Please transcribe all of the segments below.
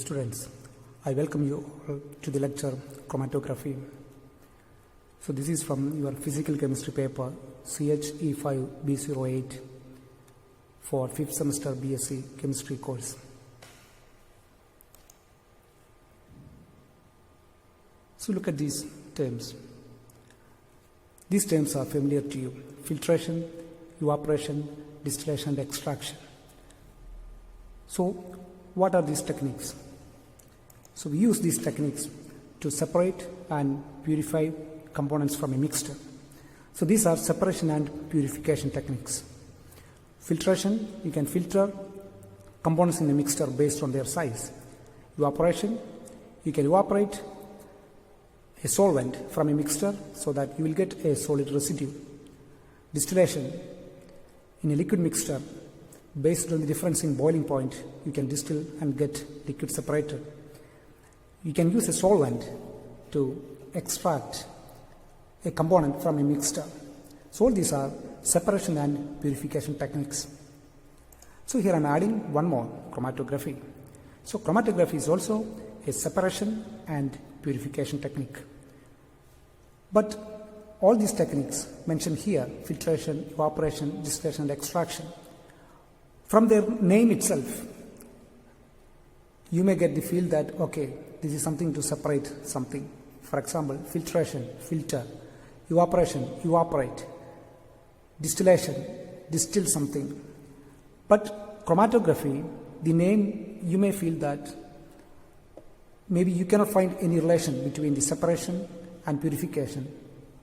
students, I welcome you all to the lecture Chromatography. So this is from your physical chemistry paper CHE5B08 for 5th semester BSc Chemistry course. So look at these terms. These terms are familiar to you: filtration, evaporation, distillation and extraction. So what are these techniques? So we use these techniques to separate and purify components from a mixture. So these are separation and purification techniques. Filtration, you can filter components in a mixture based on their size. Evaporation, you can evaporate a solvent from a mixture so that you will get a solid residue. Distillation, in a liquid mixture, based on the difference in boiling point, you can distill and get liquid separated. You can use a solvent to extract a component from a mixture. So all these are separation and purification techniques. So here I am adding one more, chromatography. So chromatography is also a separation and purification technique. But all these techniques mentioned here, filtration, evaporation, distillation and extraction, from their name itself, you may get the feel that, okay, this is something to separate something. For example, filtration, filter; evaporation, evaporate; distillation, distill something. But chromatography, the name, you may feel that maybe you cannot find any relation between the separation and purification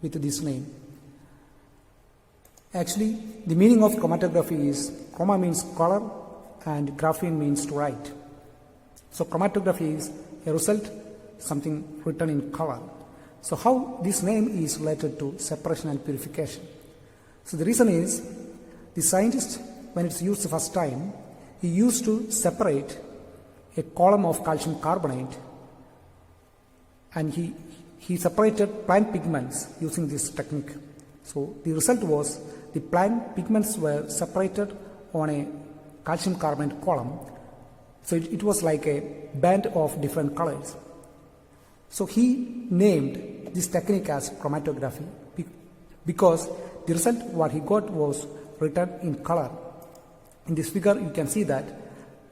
with this name. Actually, the meaning of chromatography is, chroma means color and graphene means to write. So chromatography is a result, something written in color. So how this name is related to separation and purification? So the reason is, the scientist, when it's used the first time, he used to separate a column of calcium carbonate, and he separated plant pigments using this technique. So the result was, the plant pigments were separated on a calcium carbonate column. So it was like a band of different colors. So he named this technique as chromatography because the result what he got was written in color. In this figure you can see that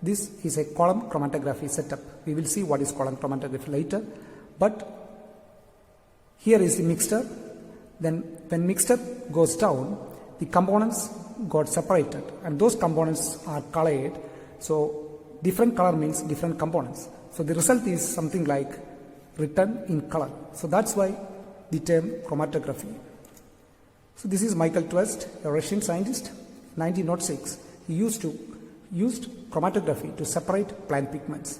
this is a column chromatography setup. We will see what is column chromatography later. But here is the mixture. Then when mixture goes down, the components got separated and those components are colored. So different color means different components. So the result is something like written in color. So that's why the term chromatography. So this is Michael Twist, a Russian scientist. 1906, he used chromatography to separate plant pigments,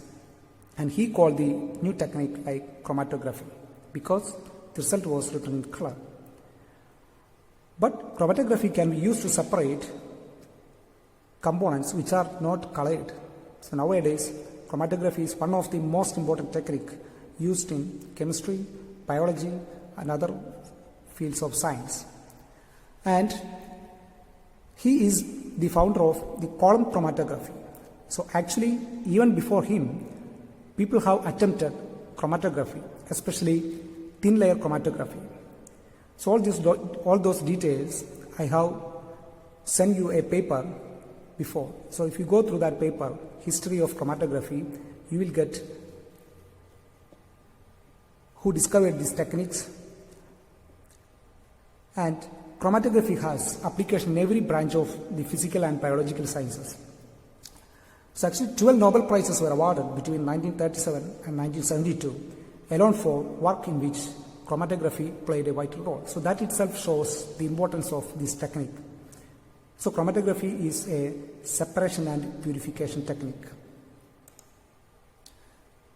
and he called the new technique like chromatography because the result was written in color. But chromatography can be used to separate components which are not colored. So nowadays, chromatography is one of the most important techniques used in chemistry, biology and other fields of science. And he is the founder of the column chromatography. So actually, even before him, people have attempted chromatography, especially thin layer chromatography. So all those details, I have sent you a paper before. So if you go through that paper, History of Chromatography, you will get who discovered these techniques. And chromatography has application in every branch of the physical and biological sciences. So actually 12 Nobel Prizes were awarded between 1937 and 1972, alone for work in which chromatography played a vital role. So that itself shows the importance of this technique. So chromatography is a separation and purification technique.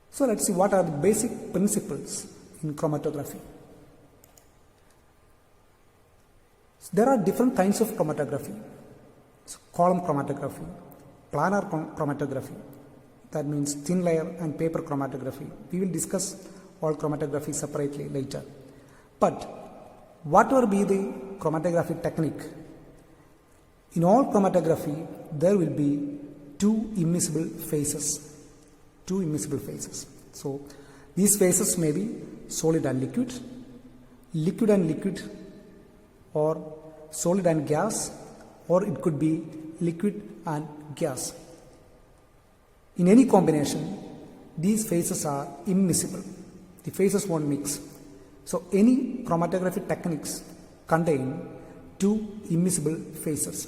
So let's see what are the basic principles in chromatography. So there are different kinds of chromatography. So column chromatography, planar chromatography, that means thin layer and paper chromatography. We will discuss all chromatography separately later. But whatever be the chromatography technique, in all chromatography there will be two immiscible phases. two immiscible phases. So these phases may be solid and liquid, liquid and liquid, or solid and gas, or it could be liquid and gas. In any combination, these phases are immiscible. The phases won't mix. So any chromatography techniques contain two immiscible phases.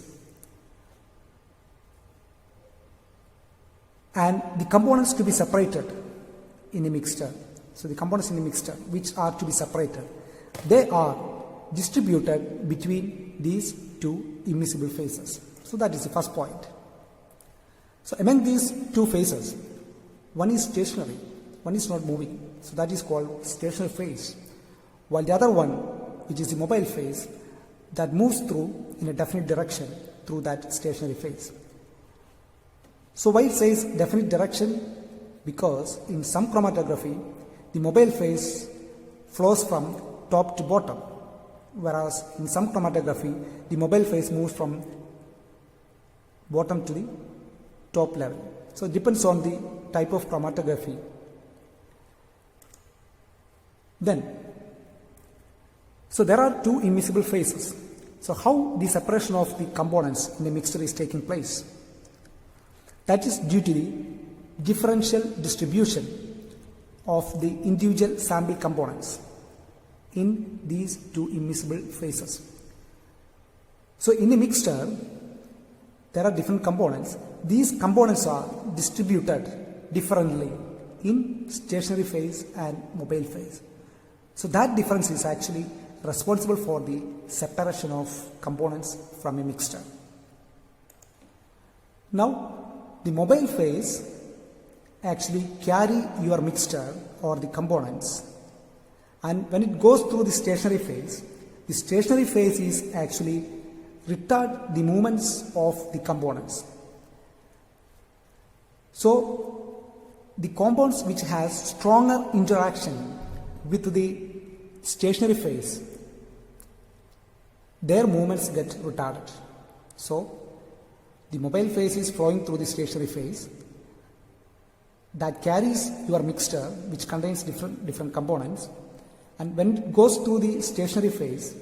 And the components to be separated in a mixture. So the components in a mixture which are to be separated, they are distributed between these two immiscible phases. So that is the first point. So among these two phases, one is stationary, one is not moving. So that is called stationary phase. While the other one, which is the mobile phase, that moves through in a definite direction through that stationary phase. So why it says definite direction? Because in some chromatography, the mobile phase flows from top to bottom, whereas in some chromatography, the mobile phase moves from bottom to the top level. So it depends on the type of chromatography. So there are two immiscible phases. So how the separation of the components in a mixture is taking place? That is due to the differential distribution of the individual sample components in these two immiscible phases. So in a mixture, there are different components. These components are distributed differently in stationary phase and mobile phase. So that difference is actually responsible for the separation of components from a mixture. Now, the mobile phase actually carry your mixture or the components, and when it goes through the stationary phase is actually retard the movements of the components. So the compounds which has stronger interaction with the stationary phase, their movements get retarded. So the mobile phase is flowing through the stationary phase that carries your mixture which contains different components, and when it goes through the stationary phase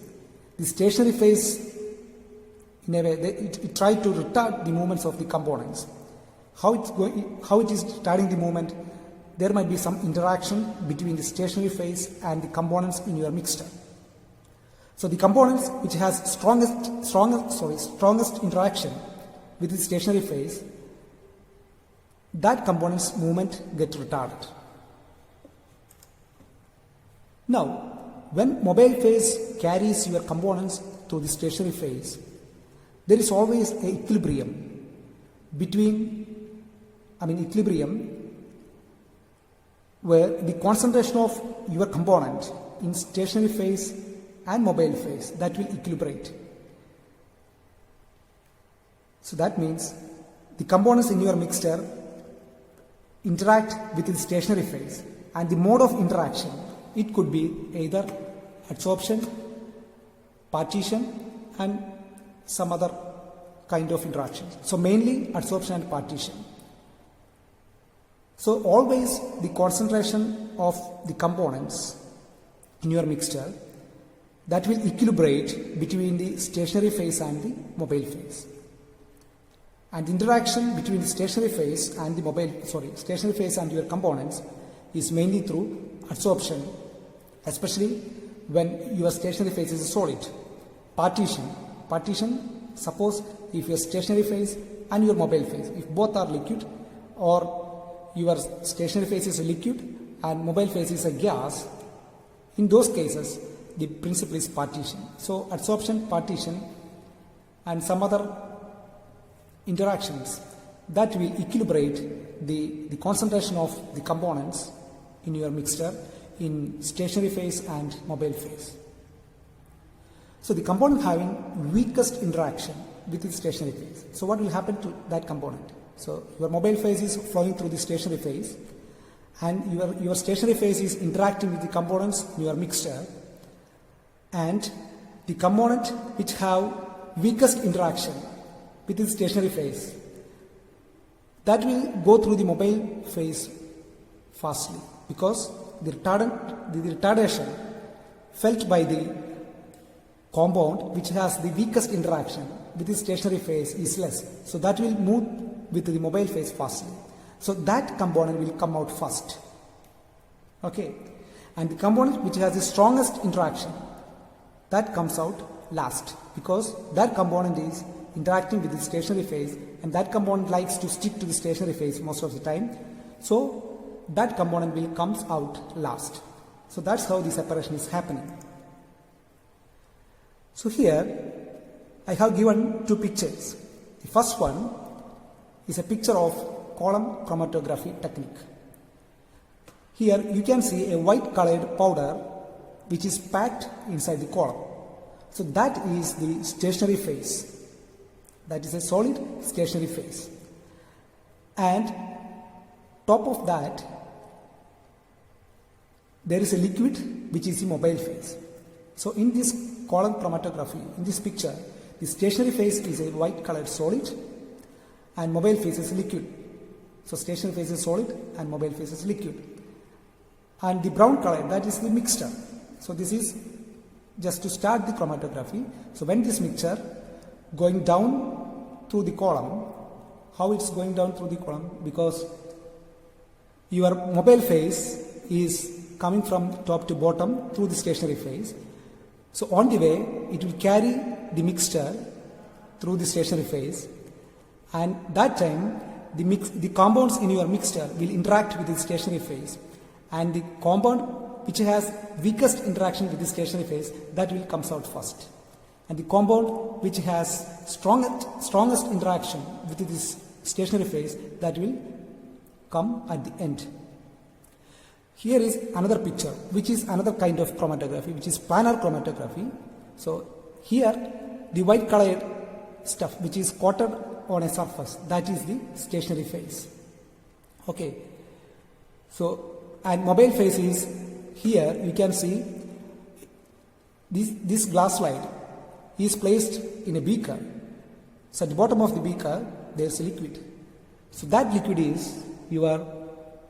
in a way it tries to retard the movements of the components. How it is retarding the movement? There might be some interaction between the stationary phase and the components in your mixture. So the components which has strongest interaction with the stationary phase, that component's movement gets retarded. Now, when mobile phase carries your components to the stationary phase, there is always an equilibrium where the concentration of your component in stationary phase and mobile phase, that will equilibrate. So that means the components in your mixture interact with the stationary phase, and the mode of interaction, it could be either adsorption, partition, and some other kind of interactions. So mainly adsorption and partition. So always the concentration of the components in your mixture, that will equilibrate between the stationary phase and the mobile phase. And the interaction between the stationary phase and stationary phase and your components is mainly through adsorption, especially when your stationary phase is a solid. Partition, suppose if your stationary phase and your mobile phase, if both are liquid, or your stationary phase is a liquid and mobile phase is a gas, in those cases the principle is partition. So adsorption, partition, and some other interactions, that will equilibrate the concentration of the components in your mixture in stationary phase and mobile phase. So the component having weakest interaction with the stationary phase. So what will happen to that component? So your mobile phase is flowing through the stationary phase, and your stationary phase is interacting with the components in your mixture, and the component which have weakest interaction with the stationary phase, that will go through the mobile phase fastly because the retardation felt by the compound which has the weakest interaction with the stationary phase is less. So that will move with the mobile phase fastly. So that component will come out first. Okay. And the component which has the strongest interaction, that comes out last because that component is interacting with the stationary phase and that component likes to stick to the stationary phase most of the time. So that component will comes out last. So that's how the separation is happening. So here I have given two pictures. The first one is a picture of column chromatography technique. Here you can see a white colored powder which is packed inside the column. So that is the stationary phase. That is a solid stationary phase. And top of that there is a liquid which is the mobile phase. So in this column chromatography, in this picture, the stationary phase is a white colored solid and mobile phase is liquid. So stationary phase is solid and mobile phase is liquid. And the brown color, that is the mixture. So this is just to start the chromatography. So when this mixture going down through the column, how it's going down through the column? Because your mobile phase is coming from top to bottom through the stationary phase. So on the way, it will carry the mixture through the stationary phase, and that time the compounds in your mixture will interact with the stationary phase, and the compound which has weakest interaction with the stationary phase, that will comes out first, and the compound which has strongest interaction with this stationary phase, that will come at the end. Here is another picture which is another kind of chromatography, which is planar chromatography. So here the white colored stuff which is coated on a surface, that is the stationary phase. Okay. So and mobile phase is here you can see this glass slide is placed in a beaker. So at the bottom of the beaker there is a liquid. So that liquid is your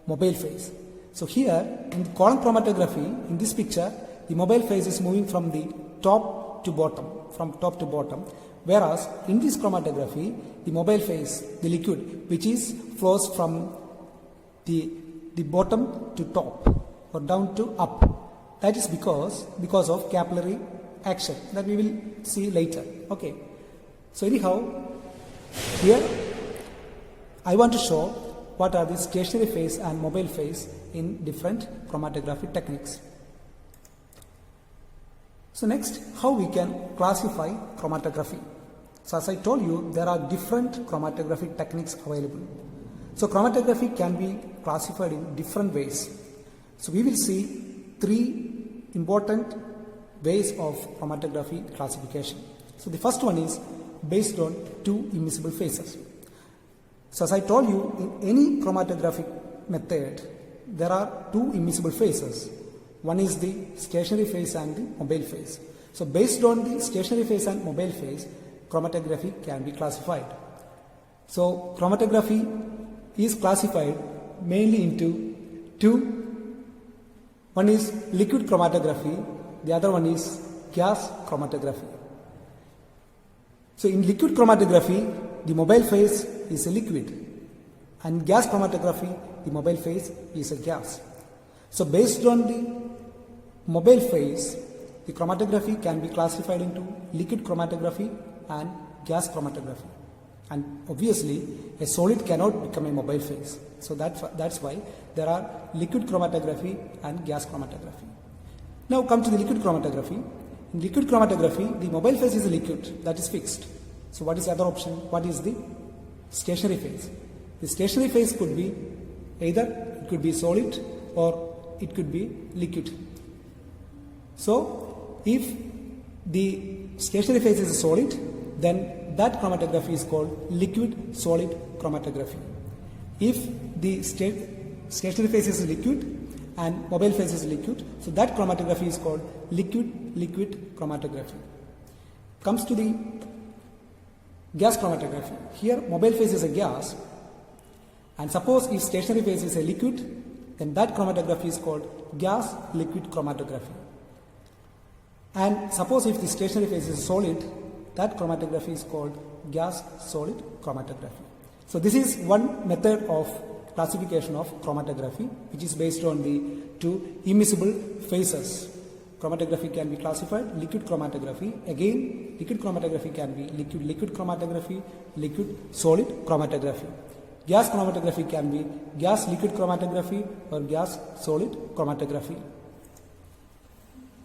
mobile phase. So here in the column chromatography, in this picture, the mobile phase is moving from the top to bottom, whereas in this chromatography, the mobile phase, the liquid, which is flows from the bottom to top or down to up. That is because of capillary action that we will see later. Okay. So anyhow, here I want to show what are the stationary phase and mobile phase in different chromatography techniques. So next, how we can classify chromatography. So as I told you, there are different chromatography techniques available. So chromatography can be classified in different ways. So we will see three important ways of chromatography classification. So the first one is based on two immiscible phases. So as I told you, in any chromatographic method, there are two immiscible phases. One is the stationary phase and the mobile phase. So based on the stationary phase and mobile phase, chromatography can be classified. So chromatography is classified mainly into two. One is liquid chromatography, the other one is gas chromatography. So in liquid chromatography, the mobile phase is a liquid, and gas chromatography, the mobile phase is a gas. So based on the mobile phase, the chromatography can be classified into liquid chromatography and gas chromatography. And obviously, a solid cannot become a mobile phase. So that's why there are liquid chromatography and gas chromatography. Now come to the liquid chromatography. In liquid chromatography, the mobile phase is a liquid, that is fixed. So what is the other option? What is the stationary phase? The stationary phase could be either it could be solid or it could be liquid. So if the stationary phase is a solid, then that chromatography is called liquid solid chromatography. If the stationary phase is a liquid and mobile phase is liquid, so that chromatography is called liquid chromatography. Comes to the gas chromatography. Here mobile phase is a gas, and suppose if stationary phase is a liquid then that chromatography is called gas-liquid chromatography. And suppose if the stationary phase is solid, that chromatography is called gas-solid chromatography. So this is one method of classification of chromatography, which is based on the two immiscible phases. Chromatography can be classified liquid chromatography. Again, liquid chromatography can be liquid chromatography, liquid solid chromatography. Gas chromatography can be gas liquid chromatography or gas solid chromatography.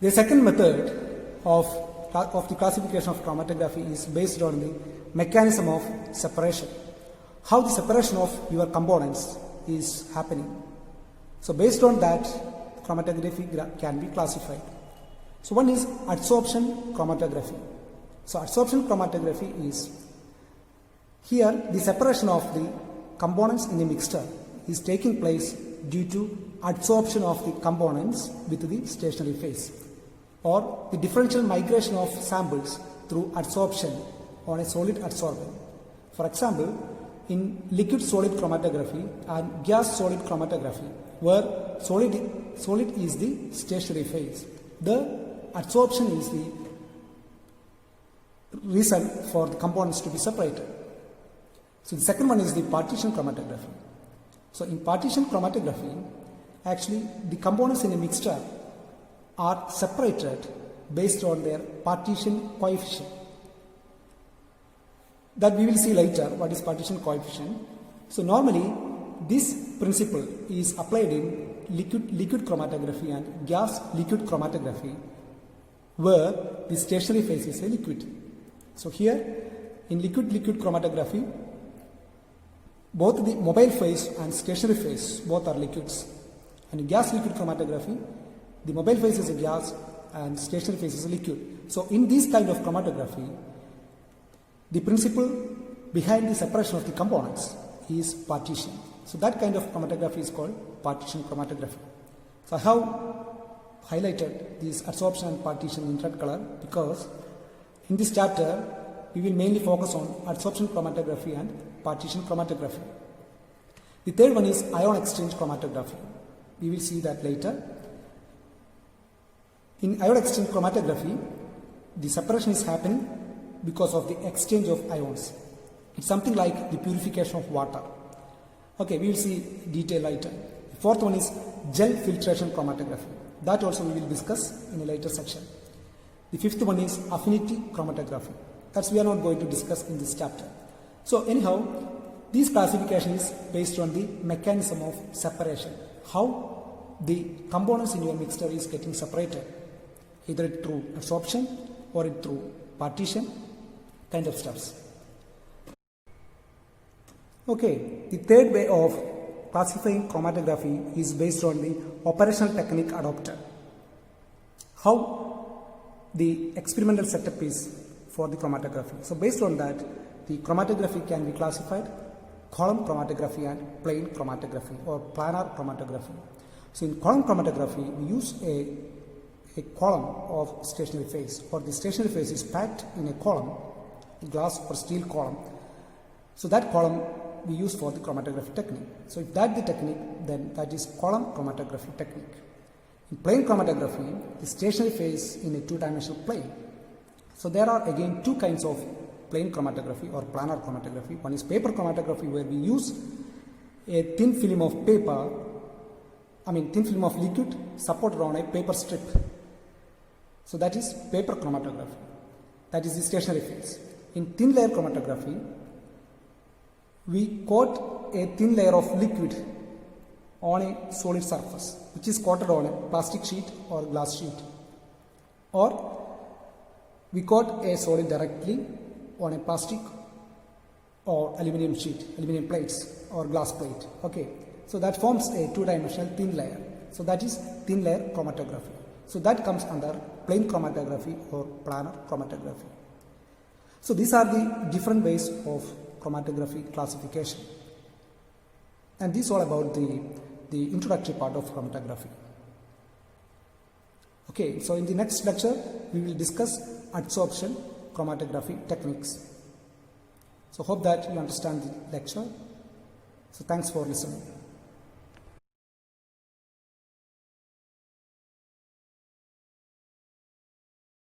The second method of the classification of chromatography is based on the mechanism of separation. How the separation of your components is happening. So based on that, chromatography can be classified. So one is adsorption chromatography. So adsorption chromatography is here the separation of the components in a mixture is taking place due to adsorption of the components with the stationary phase, or the differential migration of samples through adsorption on a solid adsorbent. For example, in liquid solid chromatography and gas solid chromatography, where solid is the stationary phase, the adsorption is the reason for the components to be separated. So the second one is the partition chromatography. So in partition chromatography, actually the components in a mixture are separated based on their partition coefficient. That we will see later what is partition coefficient. So normally this principle is applied in liquid chromatography and gas liquid chromatography, where the stationary phase is a liquid. So here in liquid chromatography, both the mobile phase and stationary phase both are liquids. And in gas liquid chromatography, the mobile phase is a gas and stationary phase is a liquid. So in this kind of chromatography, the principle behind the separation of the components is partition. So that kind of chromatography is called partition chromatography. So I have highlighted this adsorption and partition in red color because in this chapter we will mainly focus on adsorption chromatography and partition chromatography. The third one is ion exchange chromatography. We will see that later. In ion exchange chromatography, the separation is happening because of the exchange of ions. It's something like the purification of water. Okay, we will see detail later. The fourth one is gel filtration chromatography. That also we will discuss in a later section. The fifth one is affinity chromatography. That's we are not going to discuss in this chapter. So anyhow, this classification is based on the mechanism of separation. How the components in your mixture is getting separated, either through adsorption or through partition kind of steps. Okay, the third way of classifying chromatography is based on the operational technique adopted. How the experimental setup is for the chromatography. So based on that, the chromatography can be classified column chromatography and plane chromatography or planar chromatography. So in column chromatography, we use a column of stationary phase, or the stationary phase is packed in a column, glass or steel column. So that column we use for the chromatography technique. So if that the technique, then that is column chromatography technique. In plane chromatography, the stationary phase in a two-dimensional plane. So there are again two kinds of plane chromatography or planar chromatography. One is paper chromatography, where we use a thin film of paper, thin film of liquid supported on a paper strip. So that is paper chromatography. That is the stationary phase. In thin layer chromatography, we coat a thin layer of liquid on a solid surface, which is coated on a plastic sheet or glass sheet, or we coat a solid directly on a plastic or aluminum sheet, aluminum plates or glass plate. Okay, so that forms a two-dimensional thin layer. So that is thin layer chromatography. So that comes under plane chromatography or planar chromatography. So these are the different ways of chromatography classification. And this is all about the introductory part of chromatography. Okay, so in the next lecture, we will discuss adsorption chromatography techniques. So hope that you understand the lecture. So thanks for listening.